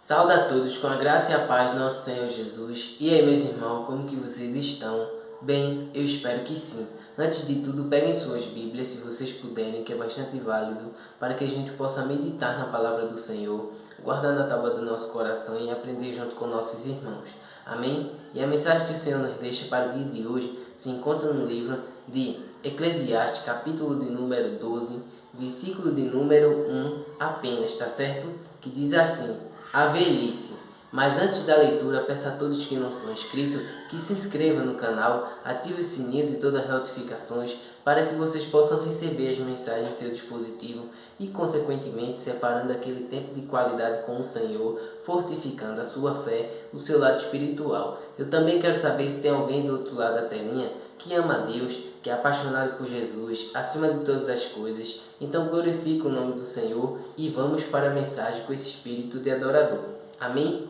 Saúde a todos com a graça e a paz do nosso Senhor Jesus. E aí, meus irmãos, como que vocês estão? Bem, eu espero que sim. Antes de tudo, peguem suas Bíblias, se vocês puderem, que é bastante válido, para que a gente possa meditar na palavra do Senhor, guardar na tábua do nosso coração e aprender junto com nossos irmãos. Amém? E a mensagem que o Senhor nos deixa para o dia de hoje se encontra no livro de Eclesiastes, capítulo de número 12, versículo de número 1 apenas, tá certo? Que diz assim: a velhice. Mas antes da leitura, peço a todos que não são inscritos que se inscrevam no canal, ative o sininho de todas as notificações para que vocês possam receber as mensagens em seu dispositivo e, consequentemente, separando aquele tempo de qualidade com o Senhor, fortificando a sua fé, o seu lado espiritual. Eu também quero saber se tem alguém do outro lado da telinha que ama a Deus, que é apaixonado por Jesus, acima de todas as coisas. Então glorifica o nome do Senhor e vamos para a mensagem com esse espírito de adorador. Amém?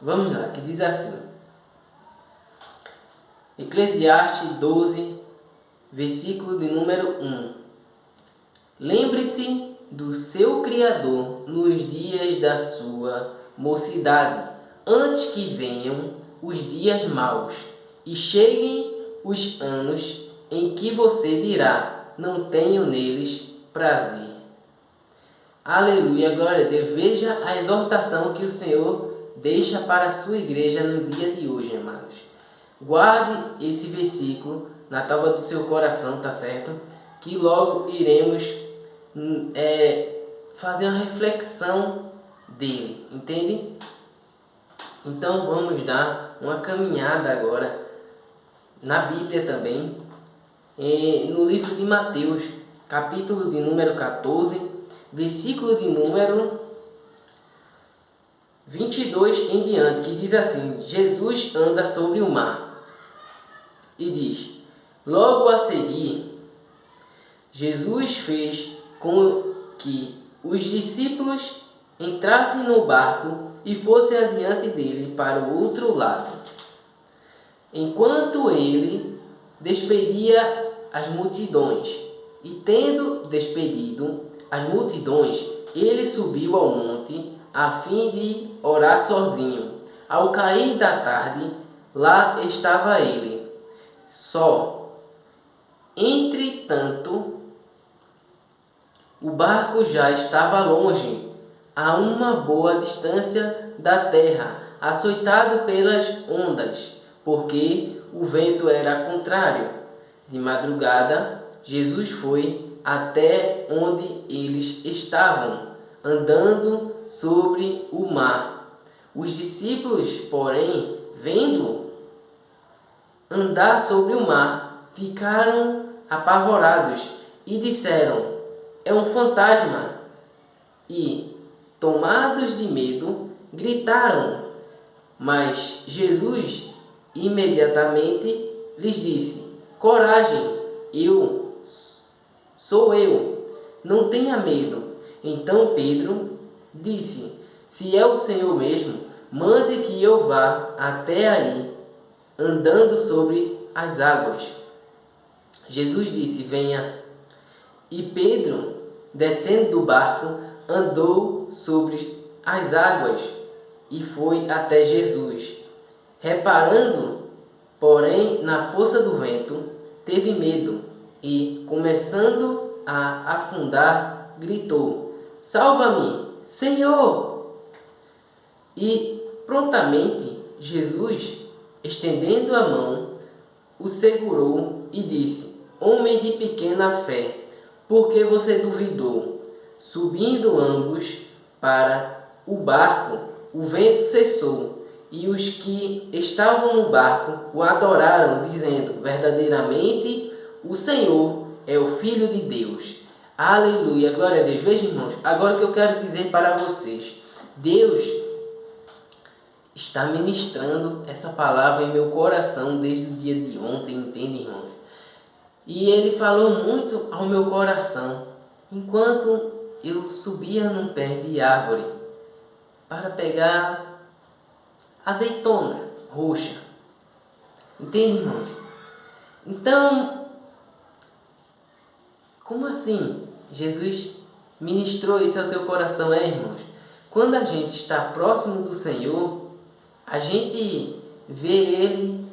Vamos lá, que diz assim. Eclesiastes 12, versículo de número 1. Lembre-se do seu Criador nos dias da sua mocidade, antes que venham os dias maus e cheguem os anos em que você dirá: não tenho neles prazer. Aleluia, glória a Deus. Veja a exortação que o Senhor deixa para a sua igreja no dia de hoje, amados. Guarde esse versículo na tábua do seu coração, tá certo? Que logo iremos fazer uma reflexão dele, entende? Então vamos dar uma caminhada agora na Bíblia também, no livro de Mateus, capítulo de número 14, versículo de número 22 em diante, que diz assim: Jesus anda sobre o mar. E diz: logo a seguir, Jesus fez com que os discípulos entrassem no barco e fossem adiante dele para o outro lado, enquanto ele despedia as multidões. E tendo despedido as multidões, ele subiu ao monte a fim de orar sozinho. Ao cair da tarde, lá estava ele, só. Entretanto, o barco já estava longe, a uma boa distância da terra, açoitado pelas ondas, porque o vento era contrário. De madrugada, Jesus foi até onde eles estavam, andando sobre o mar. Os discípulos, porém, vendo andar sobre o mar, ficaram apavorados e disseram: é um fantasma. E, tomados de medo, gritaram. Mas Jesus imediatamente lhes disse: coragem, sou eu, não tenha medo. Então Pedro disse: se é o Senhor mesmo, mande que eu vá até aí, andando sobre as águas. Jesus disse: venha. E Pedro, descendo do barco, andou sobre as águas e foi até Jesus. Reparando, porém, na força do vento, teve medo e, começando a afundar, gritou: salva-me, Senhor! E prontamente Jesus, estendendo a mão, o segurou e disse: homem de pequena fé, por que você duvidou? Subindo ambos para o barco, o vento cessou, e os que estavam no barco o adoraram, dizendo: verdadeiramente o Senhor é o Filho de Deus. Aleluia, glória a Deus. Vejam, irmãos, agora o que eu quero dizer para vocês: Deus está ministrando essa palavra em meu coração desde o dia de ontem, entende, irmãos? E Ele falou muito ao meu coração enquanto eu subia num pé de árvore para pegar azeitona roxa. Entende, irmãos? Então, como assim Jesus ministrou isso ao teu coração, irmãos? quando a gente está próximo do Senhor, a gente vê Ele,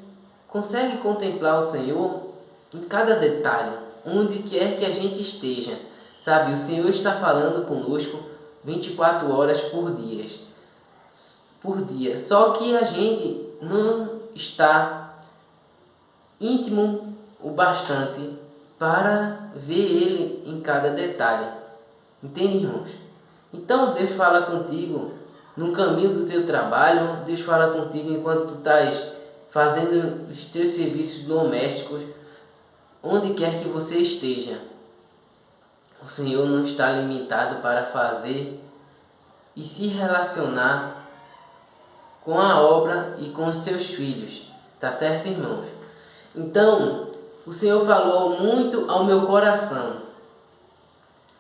consegue contemplar o Senhor em cada detalhe, onde quer que a gente esteja. Sabe, o Senhor está falando conosco 24 horas por dia. Só que a gente não está íntimo o bastante para ver Ele em cada detalhe. Entende, irmãos? Então Deus fala contigo no caminho do teu trabalho, Deus fala contigo enquanto tu estás fazendo os teus serviços domésticos, onde quer que você esteja. O Senhor não está limitado para fazer e se relacionar com a obra e com os seus filhos. Tá certo, irmãos? Então, o Senhor falou muito ao meu coração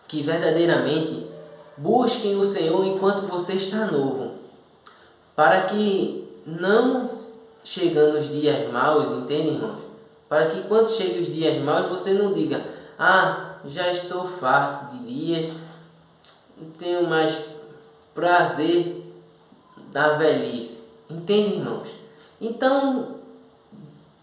que verdadeiramente busquem o Senhor enquanto você está novo, para que não chegando os dias maus, entende, irmãos? Para que quando cheguem os dias maus você não diga: já estou farto de dias, não tenho mais prazer da velhice. Entende, irmãos? Então,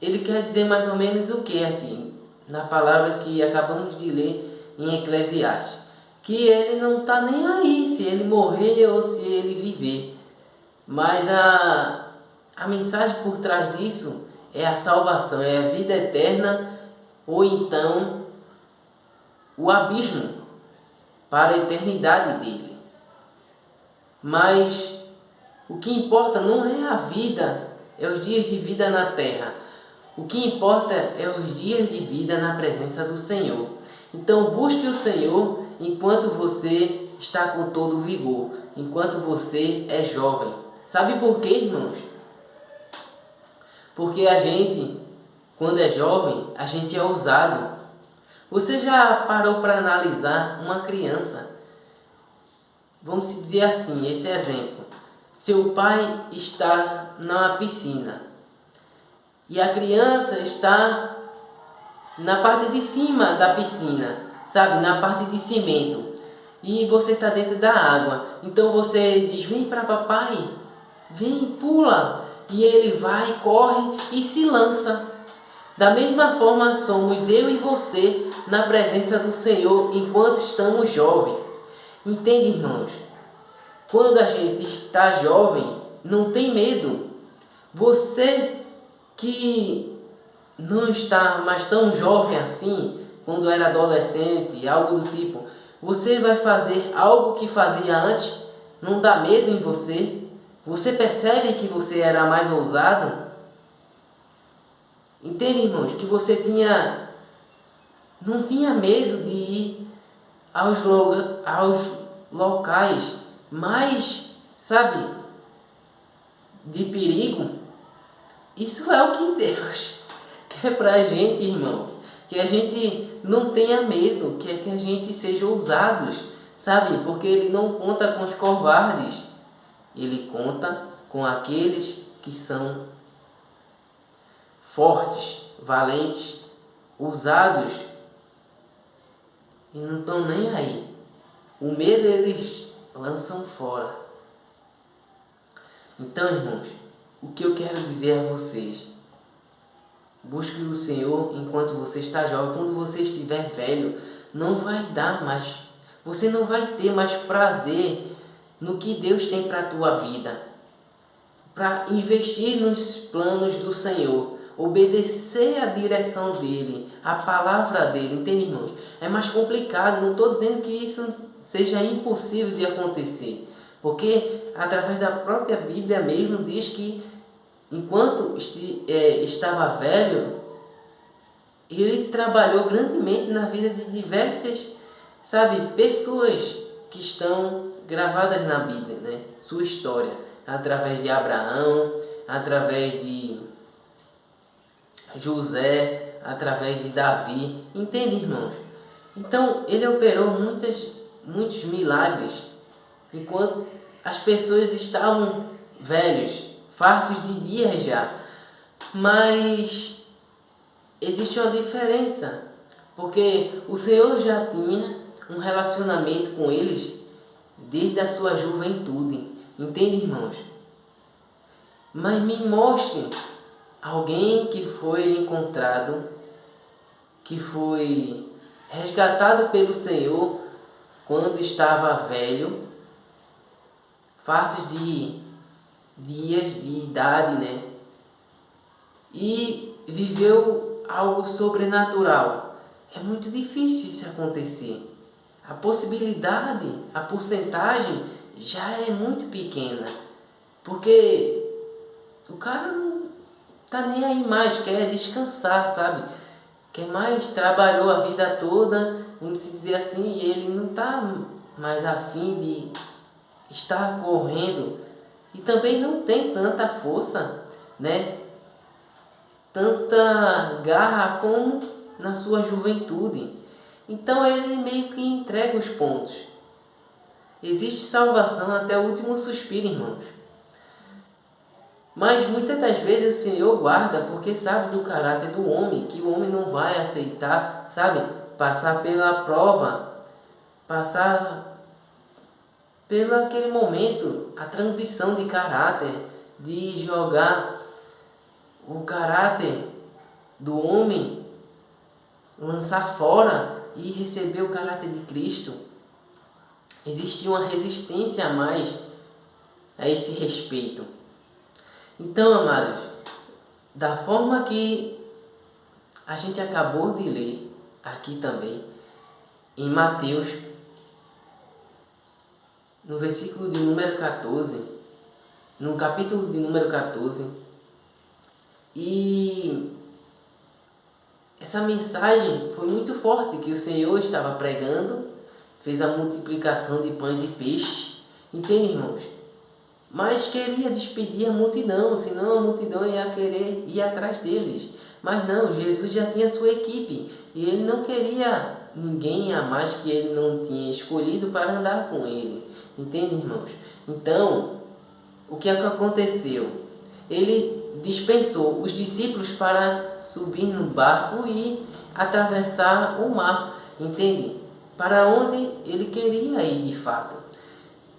ele quer dizer mais ou menos o que aqui? Na palavra que acabamos de ler em Eclesiastes. Que ele não está nem aí se ele morrer ou se ele viver. Mas a mensagem por trás disso é a salvação, é a vida eterna, ou então o abismo para a eternidade dele. Mas o que importa não é a vida, é os dias de vida na terra. O que importa é os dias de vida na presença do Senhor. Então busque o Senhor enquanto você está com todo o vigor, enquanto você é jovem. Sabe por quê, irmãos? Porque a gente, quando é jovem, a gente é ousado. Você já parou para analisar uma criança? Vamos dizer assim, esse exemplo. Seu pai está na piscina e a criança está na parte de cima da piscina, sabe? Na parte de cimento. E você está dentro da água. Então você diz: vem para papai, vem, pula. E ele vai, corre e se lança. Da mesma forma somos eu e você na presença do Senhor enquanto estamos jovens. Entende, irmãos? Quando a gente está jovem, não tem medo. Você que não está mais tão jovem assim, quando era adolescente, algo do tipo, você vai fazer algo que fazia antes, não dá medo em você? Você percebe que você era mais ousado? Entende, irmãos, que você não tinha medo de ir aos locais mais, sabe, de perigo? Isso é o que Deus quer pra gente, irmão. Que a gente não tenha medo, que a gente seja ousados, sabe? Porque Ele não conta com os covardes. Ele conta com aqueles que são fortes, valentes, ousados e não estão nem aí. O medo eles lançam fora. Então, irmãos, o que eu quero dizer a vocês: busque o Senhor enquanto você está jovem. Quando você estiver velho, não vai dar mais. Você não vai ter mais prazer no que Deus tem para a tua vida. Para investir nos planos do Senhor, obedecer a direção dele, a palavra dele, entende, irmãos? É mais complicado, não estou dizendo que isso seja impossível de acontecer, porque através da própria Bíblia mesmo diz que enquanto estava velho, ele trabalhou grandemente na vida de diversas, sabe, pessoas que estão gravadas na Bíblia, né? Sua história, através de Abraão, através de José, através de Davi. Entende, irmãos? Então, ele operou muitos milagres enquanto as pessoas estavam velhos, fartos de dias já. Mas existe uma diferença, porque o Senhor já tinha um relacionamento com eles desde a sua juventude. Entende, irmãos? Mas me mostre alguém que foi encontrado, que foi resgatado pelo Senhor quando estava velho, fartos de dias de idade, né? E viveu algo sobrenatural. É muito difícil isso acontecer. A possibilidade, a porcentagem já é muito pequena. Porque o cara não tá nem aí mais, quer descansar, sabe? Quer mais, trabalhou a vida toda, vamos dizer assim, e ele não tá mais afim de estar correndo. E também não tem tanta força, né? Tanta garra como na sua juventude. Então ele meio que entrega os pontos. Existe salvação até o último suspiro, irmãos. Mas muitas das vezes o Senhor guarda porque sabe do caráter do homem, que o homem não vai aceitar, sabe? Passar pela prova, passar pelo aquele momento, a transição de caráter, de jogar o caráter do homem, lançar fora e receber o caráter de Cristo. Existe uma resistência a mais a esse respeito. Então, amados, da forma que a gente acabou de ler aqui também, em Mateus, no versículo de número 14, no capítulo de número 14, e essa mensagem foi muito forte que o Senhor estava pregando, fez a multiplicação de pães e peixes, entende, irmãos? Mas queria despedir a multidão, senão a multidão ia querer ir atrás deles. Mas não, Jesus já tinha sua equipe e ele não queria ninguém a mais que ele não tinha escolhido para andar com ele. Entende, irmãos? Então, o que é que aconteceu? Ele dispensou os discípulos para subir no barco e atravessar o mar, entende? Para onde ele queria ir de fato.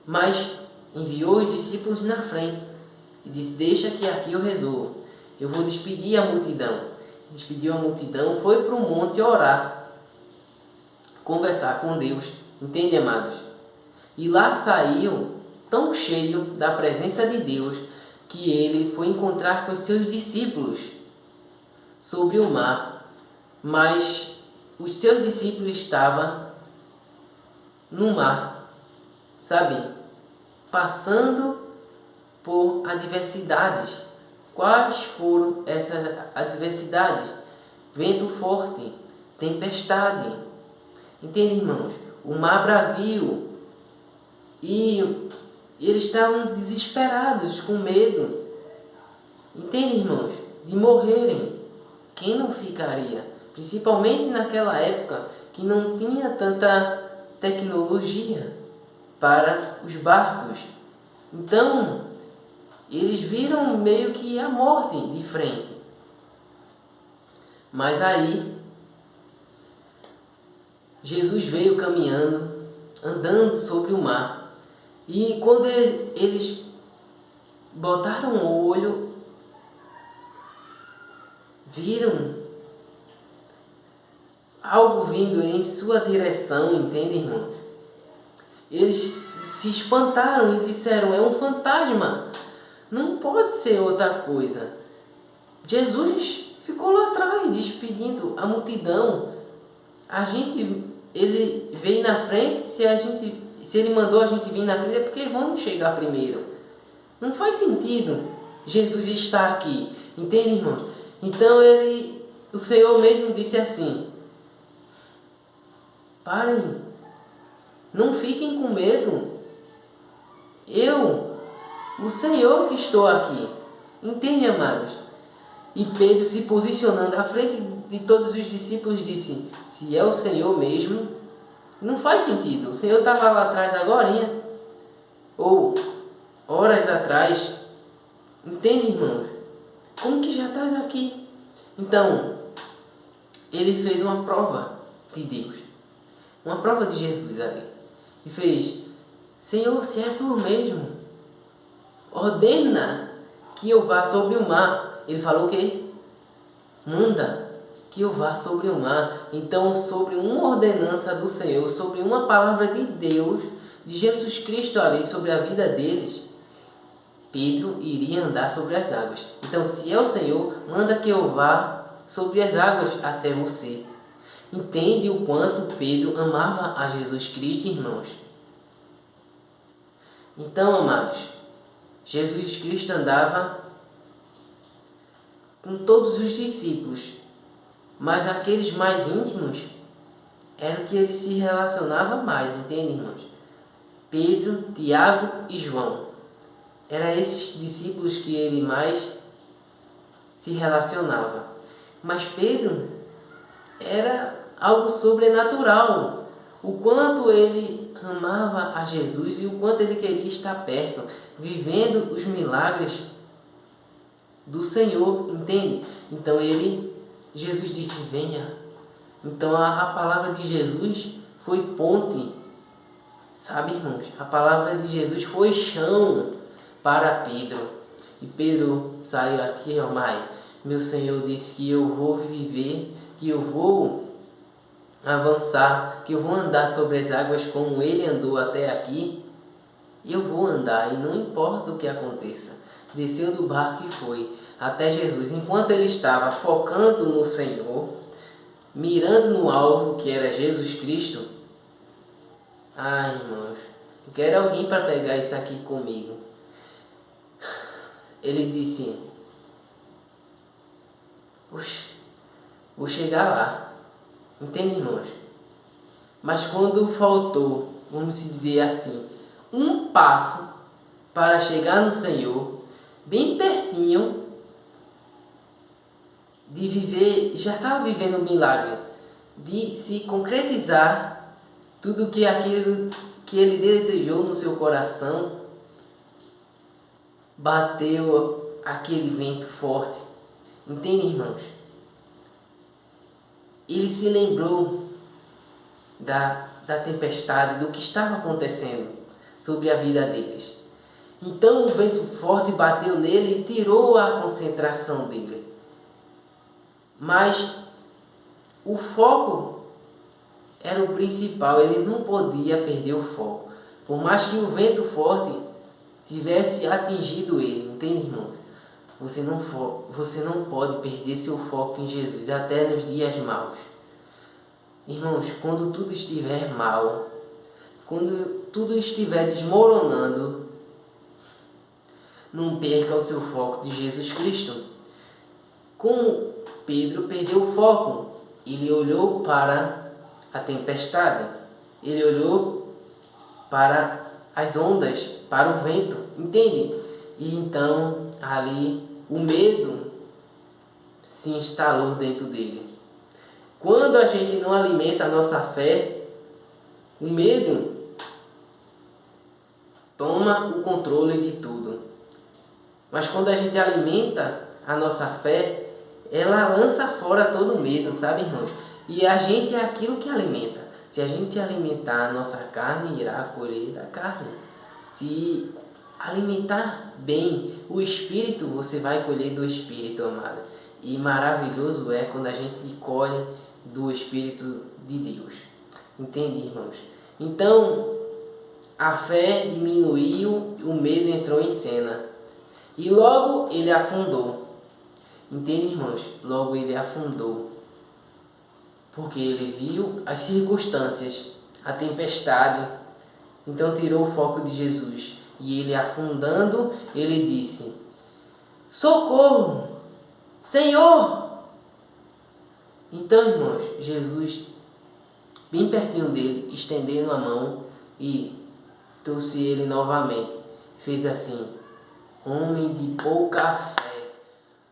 Mas enviou os discípulos na frente e disse: deixa que aqui eu resolvo, eu vou despedir a multidão. Despediu a multidão, foi para o monte orar, conversar com Deus, entende, amados? E lá saiu tão cheio da presença de Deus que ele foi encontrar com os seus discípulos sobre o mar, mas os seus discípulos estavam no mar, sabe? Passando por adversidades. Quais foram essas adversidades? Vento forte, tempestade. Entende, irmãos? O mar bravio. E eles estavam desesperados, com medo. Entende, irmãos? De morrerem. Quem não ficaria? Principalmente naquela época que não tinha tanta tecnologia para os barcos. Então, eles viram meio que a morte de frente. Mas aí, Jesus veio caminhando, andando sobre o mar. E quando eles botaram o olho, viram algo vindo em sua direção, entende, irmãos? Eles se espantaram e disseram: é um fantasma, não pode ser outra coisa. Jesus ficou lá atrás, despedindo a multidão. Ele veio na frente, se ele mandou a gente vir na frente é porque vamos chegar primeiro. Não faz sentido Jesus estar aqui, entende, irmãos? Então o Senhor mesmo disse assim: parem, não fiquem com medo. O Senhor que estou aqui. Entende, amados? E Pedro, se posicionando à frente de todos os discípulos, disse: se é o Senhor mesmo, não faz sentido. O Senhor estava lá atrás agorinha, ou horas atrás. Entende, irmãos? Como que já estás aqui? Então, ele fez uma prova de Deus. Uma prova de Jesus ali. E fez: Senhor, se é tu mesmo, ordena que eu vá sobre o mar. Ele falou o quê? Manda que eu vá sobre o mar. Então, sobre uma ordenança do Senhor, sobre uma palavra de Deus, de Jesus Cristo ali, sobre a vida deles, Pedro iria andar sobre as águas. Então, se é o Senhor, manda que eu vá sobre as águas até você. Entende o quanto Pedro amava a Jesus Cristo, irmãos? Então, amados, Jesus Cristo andava com todos os discípulos, mas aqueles mais íntimos eram que ele se relacionava mais, entende, irmãos? Pedro, Tiago e João. Eram esses discípulos que ele mais se relacionava. Mas Pedro era algo sobrenatural. O quanto ele amava a Jesus e o quanto ele queria estar perto, vivendo os milagres do Senhor, entende? Então Jesus disse, venha. Então a palavra de Jesus foi ponte, sabe, irmãos? A palavra de Jesus foi chão para Pedro. E Pedro saiu aqui, ó, mãe, meu Senhor disse que eu vou viver, que eu vou avançar, que eu vou andar sobre as águas como ele andou até aqui. Eu vou andar e não importa o que aconteça. Desceu do barco e foi até Jesus. Enquanto ele estava focando no Senhor, mirando no alvo que era Jesus Cristo. Ai, irmãos, eu quero alguém para pegar isso aqui comigo. Ele disse, oxe, vou chegar lá. Entende, irmãos? Mas quando faltou, vamos dizer assim, um passo para chegar no Senhor, bem pertinho de viver, já estava vivendo um milagre, de se concretizar tudo que aquilo que ele desejou no seu coração, bateu aquele vento forte. Entende, irmãos? Ele se lembrou da tempestade, do que estava acontecendo sobre a vida deles. Então o vento forte bateu nele e tirou a concentração dele. Mas o foco era o principal, ele não podia perder o foco. Por mais que o vento forte tivesse atingido ele, entende, irmãos? Você não pode perder seu foco em Jesus, até nos dias maus. Irmãos, quando tudo estiver mal, quando tudo estiver desmoronando, não perca o seu foco de Jesus Cristo. Como Pedro perdeu o foco, ele olhou para a tempestade, ele olhou para as ondas, para o vento, entende? E então ali o medo se instalou dentro dele. Quando a gente não alimenta a nossa fé, o medo toma o controle de tudo. Mas quando a gente alimenta a nossa fé, ela lança fora todo o medo, sabe, irmãos? E a gente é aquilo que alimenta. Se a gente alimentar a nossa carne, irá colher da carne. Se alimentar bem o Espírito, você vai colher do Espírito, amado. E maravilhoso é quando a gente colhe do Espírito de Deus. Entende, irmãos? Então, a fé diminuiu, o medo entrou em cena. E logo ele afundou. Entende, irmãos? Logo ele afundou. Porque ele viu as circunstâncias, a tempestade. Então tirou o foco de Jesus. E ele afundando, ele disse, socorro, Senhor! Então, irmãos, Jesus, bem pertinho dele, estendendo a mão e trouxe ele novamente. Fez assim, homem de pouca fé,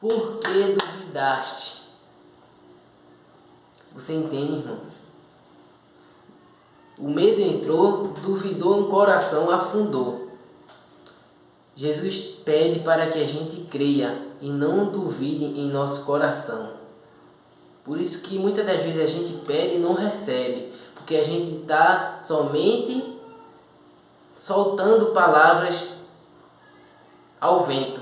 por que duvidaste? Você entende, irmãos? O medo entrou, duvidou no coração, afundou. Jesus pede para que a gente creia e não duvide em nosso coração. Por isso que muitas das vezes a gente pede e não recebe, porque a gente está somente soltando palavras ao vento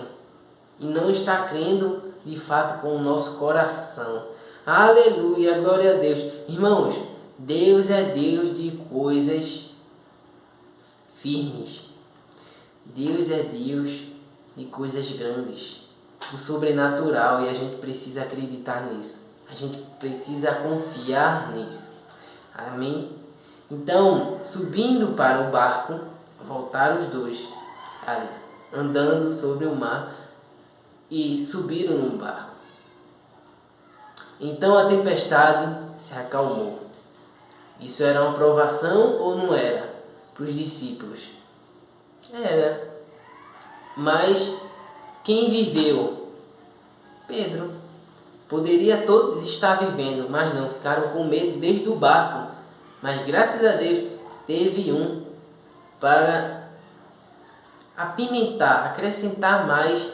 e não está crendo de fato com o nosso coração. Aleluia, glória a Deus. Irmãos, Deus é Deus de coisas firmes. Deus é Deus de coisas grandes, do sobrenatural, e a gente precisa acreditar nisso. A gente precisa confiar nisso. Amém? Então, subindo para o barco, voltaram os dois ali, andando sobre o mar, e subiram no barco. Então a tempestade se acalmou. Isso era uma provação ou não era? Para os discípulos. Era. Mas quem viveu? Pedro. Poderia todos estar vivendo, mas não, ficaram com medo desde o barco. Mas graças a Deus teve um para apimentar, acrescentar mais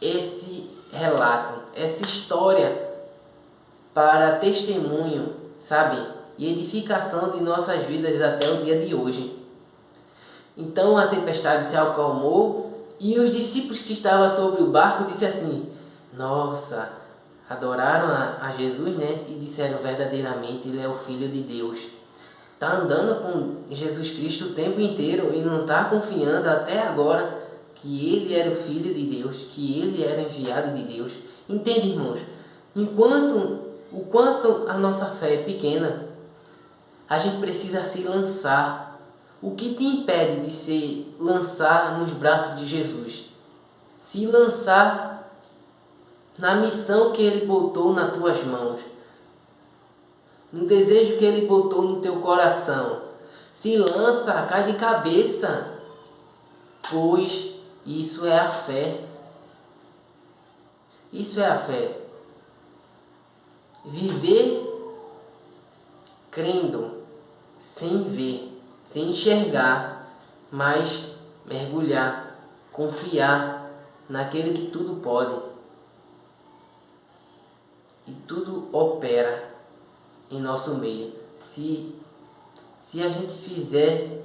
esse relato, essa história, para testemunho, sabe? E edificação de nossas vidas até o dia de hoje. Então a tempestade se acalmou e os discípulos que estavam sobre o barco disseram assim: nossa, adoraram a Jesus, né? E disseram verdadeiramente Ele é o Filho de Deus. Está andando com Jesus Cristo o tempo inteiro e não está confiando até agora que Ele era o Filho de Deus, que Ele era enviado de Deus. Entende, irmãos? O quanto a nossa fé é pequena, a gente precisa se lançar. O que te impede de se lançar nos braços de Jesus? Se lançar na missão que Ele botou nas tuas mãos, no desejo que Ele botou no teu coração. Se lança, cai de cabeça, pois isso é a fé. Isso é a fé. Viver crendo, sem ver, sem enxergar, mas mergulhar, confiar naquele que tudo pode e tudo opera em nosso meio. Se a gente fizer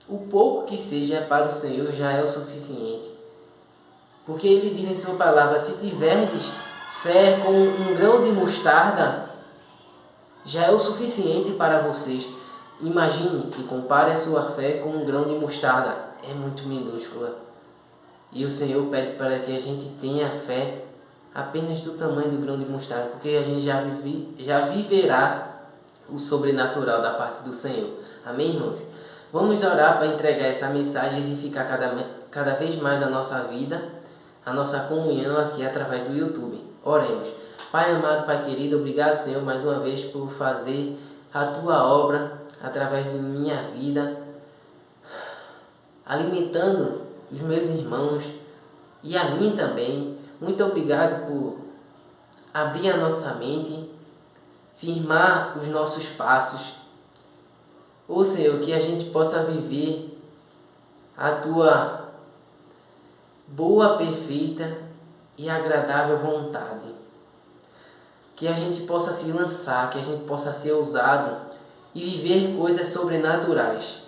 o pouco que seja para o Senhor, já é o suficiente. Porque Ele diz em sua palavra: se tiverdes fé como um grão de mostarda, já é o suficiente para vocês. Imagine, se compare a sua fé com um grão de mostarda, é muito minúscula. E o Senhor pede para que a gente tenha fé apenas do tamanho do grão de mostarda, porque a gente já viverá o sobrenatural da parte do Senhor. Amém, irmãos? Vamos orar para entregar essa mensagem e edificar cada vez mais a nossa vida, a nossa comunhão aqui através do YouTube. Oremos. Pai amado, Pai querido, obrigado, Senhor, mais uma vez por fazer a Tua obra através de minha vida, alimentando os meus irmãos e a mim também. Muito obrigado por abrir a nossa mente, firmar os nossos passos. Ô Senhor, que a gente possa viver a Tua boa, perfeita e agradável vontade. Que a gente possa se lançar, que a gente possa ser ousado e viver coisas sobrenaturais.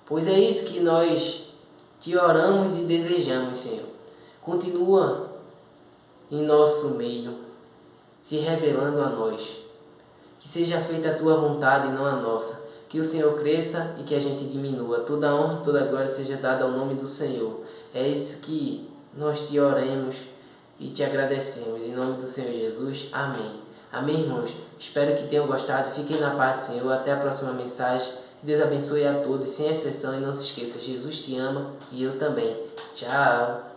Pois é isso que nós Te oramos e desejamos, Senhor. Continua em nosso meio, se revelando a nós. Que seja feita a Tua vontade e não a nossa. Que o Senhor cresça e que a gente diminua. Toda a honra e toda a glória seja dada ao nome do Senhor. É isso que nós Te oremos e Te agradecemos. Em nome do Senhor Jesus. Amém. Amém, irmãos? Espero que tenham gostado. Fiquem na paz do Senhor. Até a próxima mensagem. Que Deus abençoe a todos, sem exceção. E não se esqueça, Jesus te ama e eu também. Tchau.